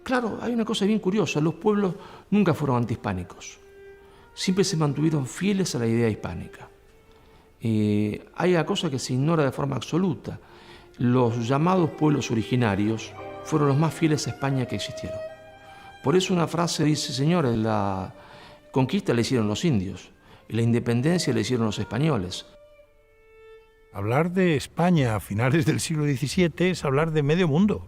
Claro, hay una cosa bien curiosa, los pueblos nunca fueron antihispánicos, siempre se mantuvieron fieles a la idea hispánica. Hay una cosa que se ignora de forma absoluta, los llamados pueblos originarios fueron los más fieles a España que existieron. Por eso una frase dice, señores, la conquista la hicieron los indios, y la independencia la hicieron los españoles. Hablar de España a finales del siglo XVII es hablar de medio mundo.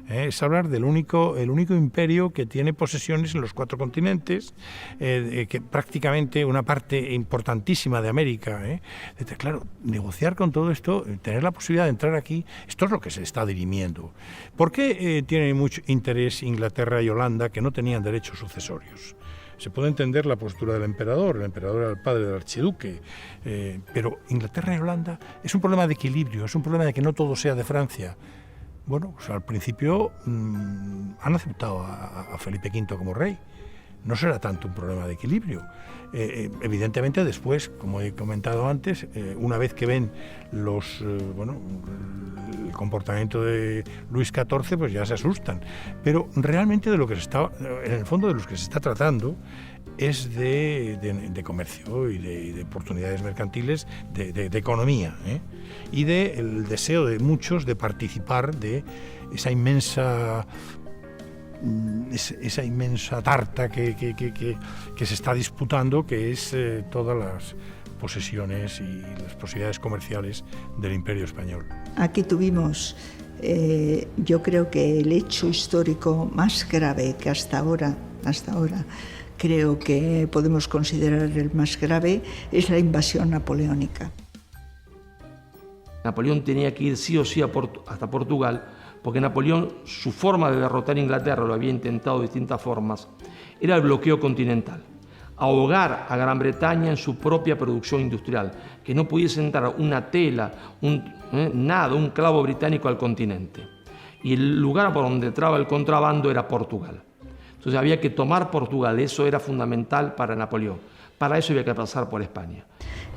Es hablar del único imperio que tiene posesiones en los 4 continentes, que prácticamente una parte importantísima de América. Claro, negociar con todo esto, tener la posibilidad de entrar aquí, esto es lo que se está dirimiendo. ¿Por qué tienen mucho interés Inglaterra y Holanda, que no tenían derechos sucesorios? Se puede entender la postura del emperador. El emperador era el padre del archiduque, pero Inglaterra y Holanda es un problema de equilibrio, es un problema de que no todo sea de Francia. Bueno, pues al principio han aceptado a Felipe V como rey. No será tanto un problema de equilibrio. Evidentemente después, como he comentado antes, una vez que ven el comportamiento de Luis XIV, pues ya se asustan. Pero realmente en el fondo de los que se está tratando es de comercio y de oportunidades mercantiles, de economía, y del deseo de muchos de participar de esa inmensa tarta que se está disputando, que es todas las posesiones y las posibilidades comerciales del Imperio Español. Aquí tuvimos, yo creo que el hecho histórico más grave que hasta ahora, creo que podemos considerar el más grave, es la invasión napoleónica. Napoleón tenía que ir sí o sí hasta Portugal, porque Napoleón, su forma de derrotar a Inglaterra, lo había intentado de distintas formas, era el bloqueo continental, ahogar a Gran Bretaña en su propia producción industrial, que no pudiese entrar una tela, un clavo británico al continente. Y el lugar por donde entraba el contrabando era Portugal. Entonces había que tomar Portugal, eso era fundamental para Napoleón. Para eso había que pasar por España.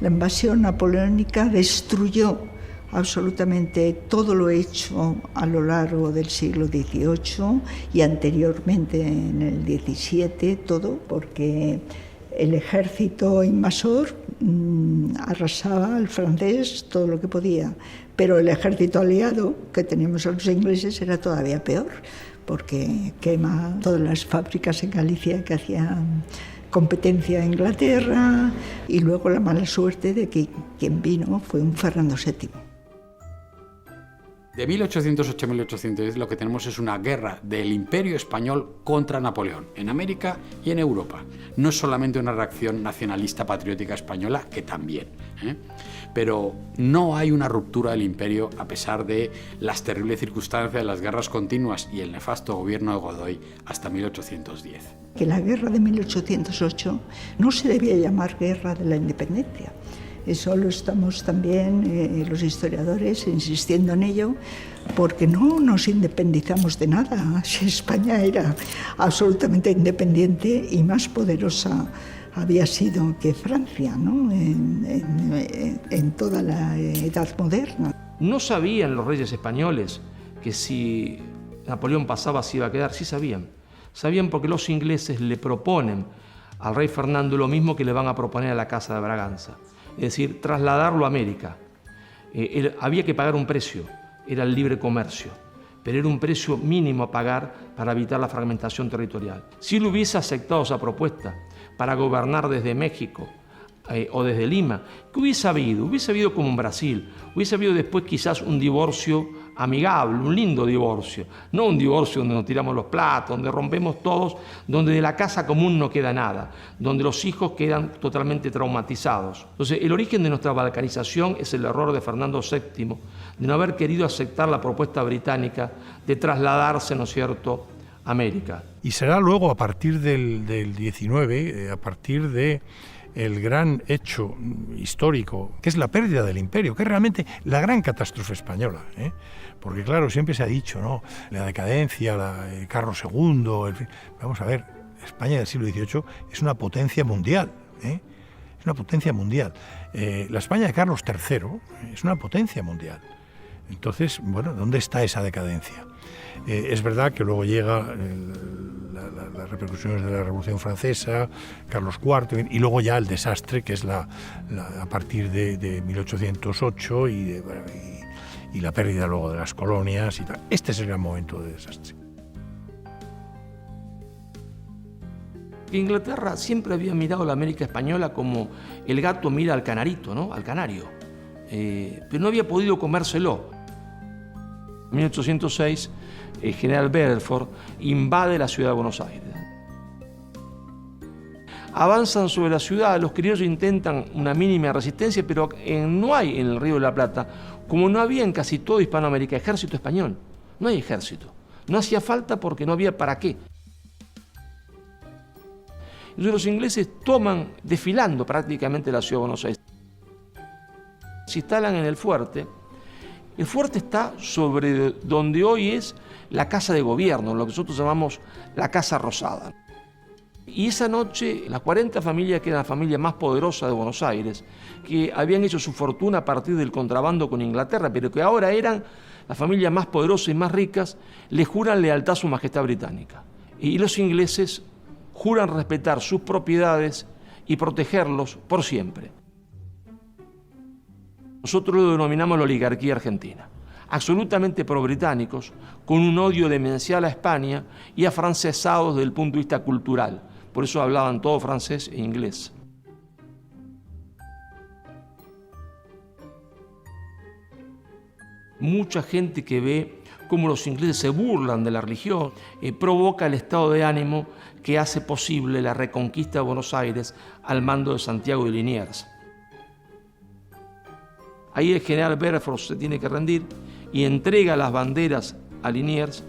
La invasión napoleónica destruyó absolutamente todo lo hecho a lo largo del siglo XVIII y anteriormente en el XVII, todo, porque el ejército invasor arrasaba al francés todo lo que podía, pero el ejército aliado que teníamos a los ingleses era todavía peor, porque quema todas las fábricas en Galicia que hacían competencia a Inglaterra, y luego la mala suerte de que quien vino fue un Fernando VII. De 1808 a 1810 lo que tenemos es una guerra del Imperio Español contra Napoleón, en América y en Europa. No es solamente una reacción nacionalista patriótica española, que también, pero no hay una ruptura del imperio a pesar de las terribles circunstancias de las guerras continuas y el nefasto gobierno de Godoy hasta 1810. Que la guerra de 1808 no se debía llamar guerra de la independencia. Eso lo estamos también los historiadores insistiendo en ello, porque no nos independizamos de nada. España era absolutamente independiente y más poderosa había sido que Francia, ¿no? en toda la Edad Moderna. No sabían los reyes españoles que si Napoleón pasaba se iba a quedar, sí sabían. Sabían porque los ingleses le proponen al rey Fernando lo mismo que le van a proponer a la Casa de Braganza. Es decir, trasladarlo a América. Había que pagar un precio, era el libre comercio, pero era un precio mínimo a pagar para evitar la fragmentación territorial. Si él hubiese aceptado esa propuesta para gobernar desde México o desde Lima, ¿qué hubiese habido? Hubiese habido como en Brasil, hubiese habido después quizás un divorcio amigable, un lindo divorcio, no un divorcio donde nos tiramos los platos, donde rompemos todos, donde de la casa común no queda nada, donde los hijos quedan totalmente traumatizados. Entonces, el origen de nuestra balcanización es el error de Fernando VII, de no haber querido aceptar la propuesta británica de trasladarse, ¿no es cierto?, a América. Y será luego, a partir del 19, a partir de el gran hecho histórico, que es la pérdida del imperio, que es realmente la gran catástrofe española, porque claro, siempre se ha dicho, ¿no?, la decadencia, Carlos II, vamos a ver, España del siglo XVIII es una potencia mundial, es una potencia mundial. La España de Carlos III es una potencia mundial. Entonces, bueno, ¿dónde está esa decadencia? Es verdad que luego llega las repercusiones de la Revolución Francesa, Carlos IV, y luego ya el desastre, que es a partir de 1808 y la pérdida luego de las colonias y tal. Este es el gran momento de desastre. Inglaterra siempre había mirado a la América española como el gato mira al canarito, ¿no? Al canario. Pero no había podido comérselo. En 1806, el general Bedford invade la ciudad de Buenos Aires. Avanzan sobre la ciudad, los criollos intentan una mínima resistencia, pero no hay en el Río de la Plata, como no había en casi todo Hispanoamérica, ejército español. No hay ejército. No hacía falta porque no había para qué. Entonces los ingleses toman, desfilando prácticamente la ciudad de Buenos Aires. Se instalan en el fuerte. El fuerte está sobre donde hoy es la Casa de Gobierno, lo que nosotros llamamos la Casa Rosada. Y esa noche, las 40 familias, que eran la familia más poderosa de Buenos Aires, que habían hecho su fortuna a partir del contrabando con Inglaterra, pero que ahora eran las familias más poderosas y más ricas, le juran lealtad a su majestad británica. Y los ingleses juran respetar sus propiedades y protegerlos por siempre. Nosotros lo denominamos la oligarquía argentina. Absolutamente pro-británicos, con un odio demencial a España y afrancesados desde el punto de vista cultural. Por eso hablaban todo francés e inglés. Mucha gente que ve cómo los ingleses se burlan de la religión, provoca el estado de ánimo que hace posible la reconquista de Buenos Aires al mando de Santiago de Liniers. Ahí el general Bedford se tiene que rendir y entrega las banderas a Liniers.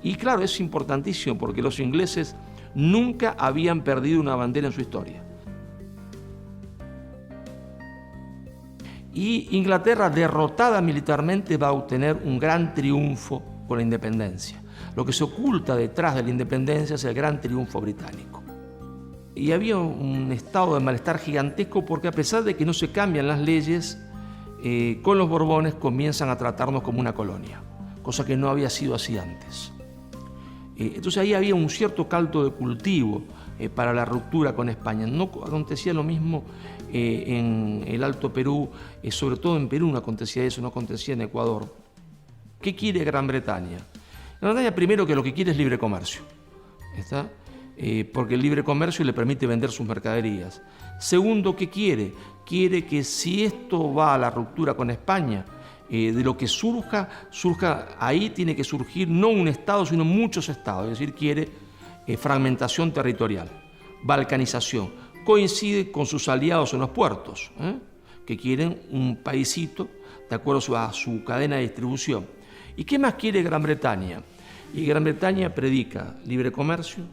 Y claro, es importantísimo porque los ingleses nunca habían perdido una bandera en su historia. Y Inglaterra, derrotada militarmente, va a obtener un gran triunfo con la independencia. Lo que se oculta detrás de la independencia es el gran triunfo británico. Y había un estado de malestar gigantesco porque a pesar de que no se cambian las leyes, con los Borbones comienzan a tratarnos como una colonia, cosa que no había sido así antes. Entonces ahí había un cierto caldo de cultivo para la ruptura con España. No acontecía lo mismo en el Alto Perú, sobre todo en Perú no acontecía eso, no acontecía en Ecuador. ¿Qué quiere Gran Bretaña? Gran Bretaña primero que lo que quiere es libre comercio, ¿está? Porque el libre comercio le permite vender sus mercaderías. Segundo, ¿qué quiere? Quiere que si esto va a la ruptura con España, de lo que surja ahí tiene que surgir no un Estado, sino muchos Estados. Es decir, quiere fragmentación territorial, balcanización. Coincide con sus aliados en los puertos, que quieren un paísito de acuerdo a su cadena de distribución. ¿Y qué más quiere Gran Bretaña? Y Gran Bretaña predica libre comercio,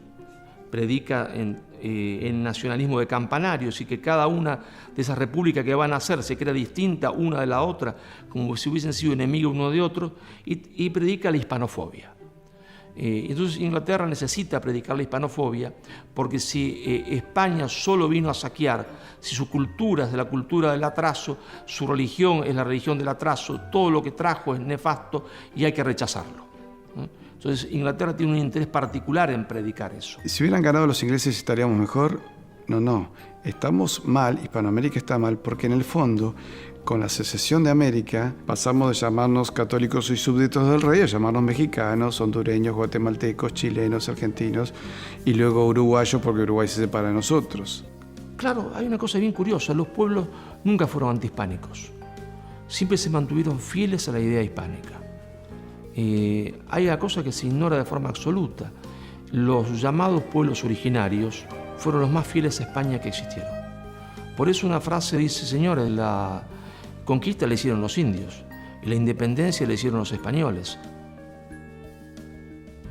predica en nacionalismo de campanario, así que cada una de esas repúblicas que van a nacer se crea distinta una de la otra, como si hubiesen sido enemigos uno de otro, y predica la hispanofobia. Entonces Inglaterra necesita predicar la hispanofobia, porque si España solo vino a saquear, si su cultura es de la cultura del atraso, su religión es la religión del atraso, todo lo que trajo es nefasto y hay que rechazarlo. Entonces Inglaterra tiene un interés particular en predicar eso. Si hubieran ganado los ingleses estaríamos mejor. No. Estamos mal, Hispanoamérica está mal, porque en el fondo, con la secesión de América, pasamos de llamarnos católicos y súbditos del rey a llamarnos mexicanos, hondureños, guatemaltecos, chilenos, argentinos y luego uruguayos porque Uruguay se separa de nosotros. Claro, hay una cosa bien curiosa, los pueblos nunca fueron antihispánicos, siempre se mantuvieron fieles a la idea hispánica. Hay una cosa que se ignora de forma absoluta. Los llamados pueblos originarios fueron los más fieles a España que existieron. Por eso una frase dice, señores, la conquista la hicieron los indios y la independencia la hicieron los españoles.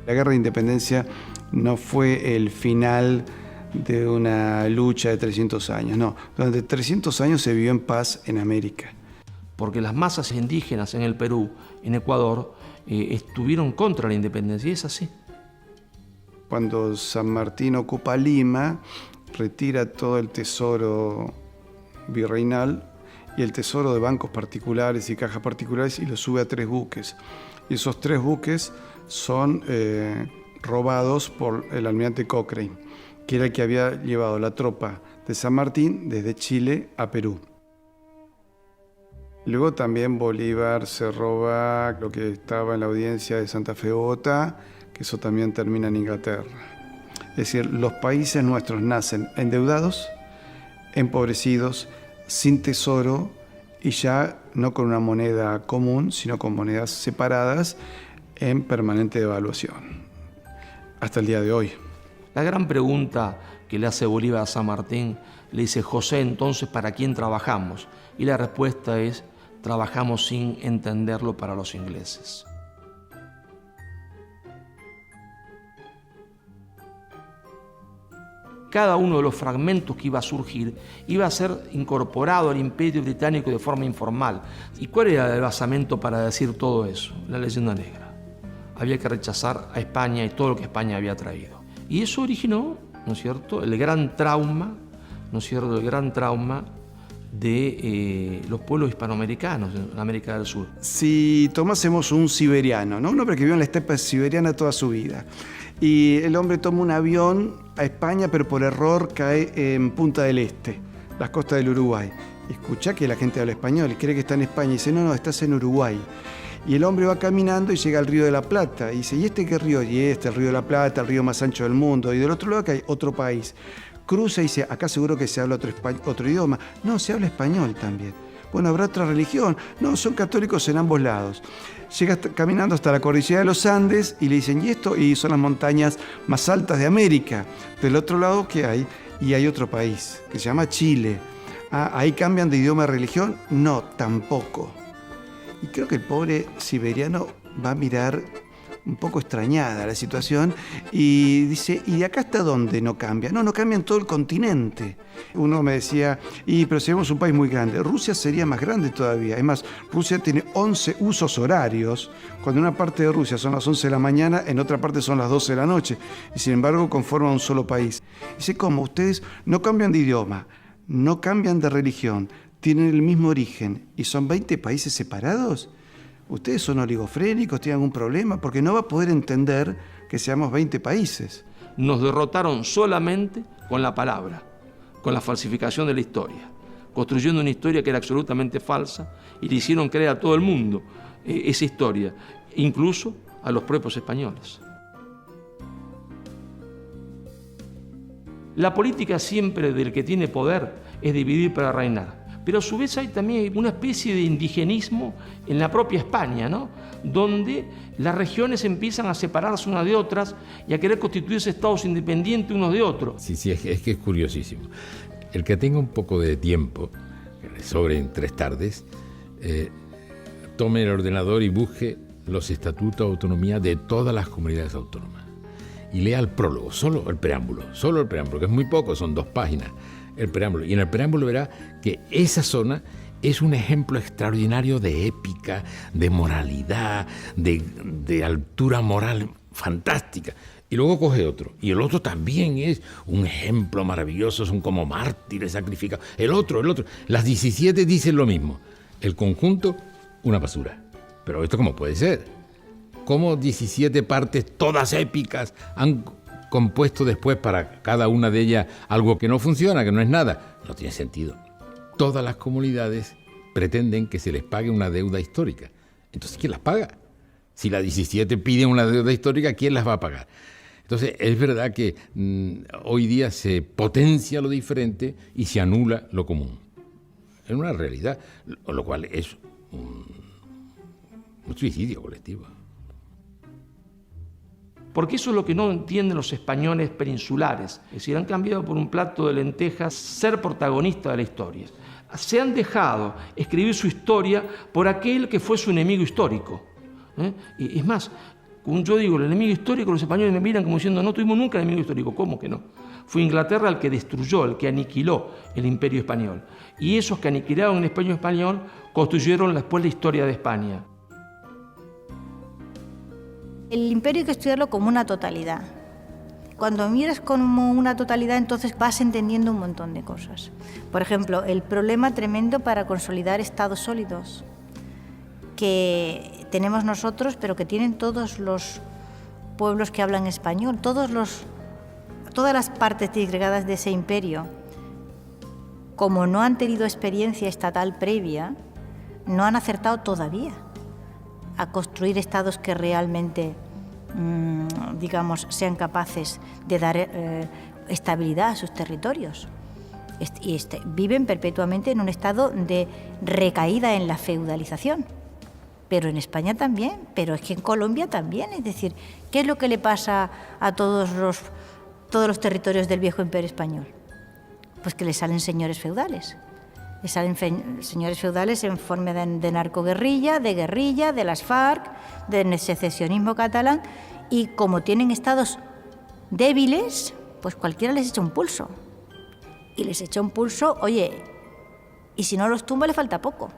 La guerra de independencia no fue el final de una lucha de 300 años, no. Durante 300 años se vivió en paz en América. Porque las masas indígenas en el Perú, en Ecuador, estuvieron contra la independencia, y es así. Cuando San Martín ocupa Lima, retira todo el tesoro virreinal y el tesoro de bancos particulares y cajas particulares y lo sube a 3 buques. Y esos 3 buques son robados por el almirante Cochrane, que era el que había llevado la tropa de San Martín desde Chile a Perú. Luego también Bolívar se roba lo que estaba en la audiencia de Santa Fe Bogotá, que eso también termina en Inglaterra. Es decir, los países nuestros nacen endeudados, empobrecidos, sin tesoro y ya no con una moneda común, sino con monedas separadas en permanente devaluación. Hasta el día de hoy. La gran pregunta que le hace Bolívar a San Martín, le dice: José, entonces, ¿para quién trabajamos? Y la respuesta es: trabajamos sin entenderlo para los ingleses. Cada uno de los fragmentos que iba a surgir iba a ser incorporado al Imperio Británico de forma informal. ¿Y cuál era el basamento para decir todo eso? La leyenda negra. Había que rechazar a España y todo lo que España había traído. Y eso originó, ¿no es cierto?, el gran trauma, ¿no es cierto?, el gran trauma de los pueblos hispanoamericanos en América del Sur. Si tomásemos un siberiano, ¿no? Un hombre que vivió en la estepa siberiana toda su vida, y el hombre toma un avión a España, pero por error cae en Punta del Este, las costas del Uruguay. Escucha que la gente habla español y cree que está en España y dice: no, estás en Uruguay. Y el hombre va caminando y llega al Río de la Plata y dice: ¿y este qué río? Y el Río de la Plata, el río más ancho del mundo. Y del otro lado acá hay otro país. Cruza y dice: acá seguro que se habla otro idioma. No, se habla español también. Bueno, ¿habrá otra religión? No, son católicos en ambos lados. Llega caminando hasta la cordillera de los Andes y le dicen: ¿y esto? Y son las montañas más altas de América. Del otro lado, ¿qué hay? Y hay otro país que se llama Chile. ¿Ahí cambian de idioma a religión? No, tampoco. Y creo que el pobre siberiano va a mirar un poco extrañada la situación y dice: ¿y de acá hasta dónde no cambia? No cambia en todo el continente. Uno me decía: pero seríamos un país muy grande. Rusia sería más grande todavía. Es más, Rusia tiene 11 usos horarios. Cuando en una parte de Rusia son las 11 de la mañana, en otra parte son las 12 de la noche. Y sin embargo conforman un solo país. Dice: ¿cómo? Ustedes no cambian de idioma, no cambian de religión, tienen el mismo origen y son 20 países separados. ¿Ustedes son oligofrénicos? ¿Tienen algún problema? Porque no va a poder entender que seamos 20 países. Nos derrotaron solamente con la palabra, con la falsificación de la historia, construyendo una historia que era absolutamente falsa y le hicieron creer a todo el mundo esa historia, incluso a los propios españoles. La política siempre del que tiene poder es dividir para reinar. Pero a su vez hay también una especie de indigenismo en la propia España, ¿no?, donde las regiones empiezan a separarse unas de otras y a querer constituirse estados independientes unos de otros. Sí, es que es curiosísimo. El que tenga un poco de tiempo, que le sobre en 3 tardes, tome el ordenador y busque los estatutos de autonomía de todas las comunidades autónomas. Y lea el prólogo, solo el preámbulo, que es muy poco, son 2 páginas. El preámbulo. Y en el preámbulo verá que esa zona es un ejemplo extraordinario de épica, de moralidad, de altura moral fantástica. Y luego coge otro. Y el otro también es un ejemplo maravilloso, son como mártires sacrificados. El otro. Las 17 dicen lo mismo. El conjunto, una basura. Pero ¿esto cómo puede ser? ¿Cómo 17 partes, todas épicas, han compuesto después para cada una de ellas algo que no funciona, que no es nada? No tiene sentido. Todas las comunidades pretenden que se les pague una deuda histórica. Entonces, ¿quién las paga? Si la 17 pide una deuda histórica, ¿quién las va a pagar? Entonces, es verdad que hoy día se potencia lo diferente y se anula lo común. Es una realidad, lo cual es un suicidio colectivo. Porque eso es lo que no entienden los españoles peninsulares. Es decir, han cambiado por un plato de lentejas ser protagonistas de la historia. Se han dejado escribir su historia por aquel que fue su enemigo histórico. Y es más, como yo digo, el enemigo histórico, los españoles me miran como diciendo: no tuvimos nunca enemigo histórico. ¿Cómo que no? Fue Inglaterra el que destruyó, el que aniquiló el imperio español. Y esos que aniquilaron el imperio español construyeron después la historia de España. El imperio hay que estudiarlo como una totalidad, cuando miras como una totalidad, entonces vas entendiendo un montón de cosas. Por ejemplo, el problema tremendo para consolidar estados sólidos que tenemos nosotros, pero que tienen todos los pueblos que hablan español, todas las partes disgregadas de ese imperio, como no han tenido experiencia estatal previa, no han acertado todavía a construir estados que realmente, digamos, sean capaces de dar estabilidad a sus territorios. Viven perpetuamente en un estado de recaída en la feudalización. Pero en España también, pero es que en Colombia también. Es decir, ¿qué es lo que le pasa a todos los territorios del viejo imperio español? Pues que le salen señores feudales. Le salen señores feudales en forma de narcoguerrilla, de las FARC, del secesionismo catalán, y como tienen estados débiles, pues cualquiera les echa un pulso. Y les echa un pulso, oye, y si no los tumba le falta poco.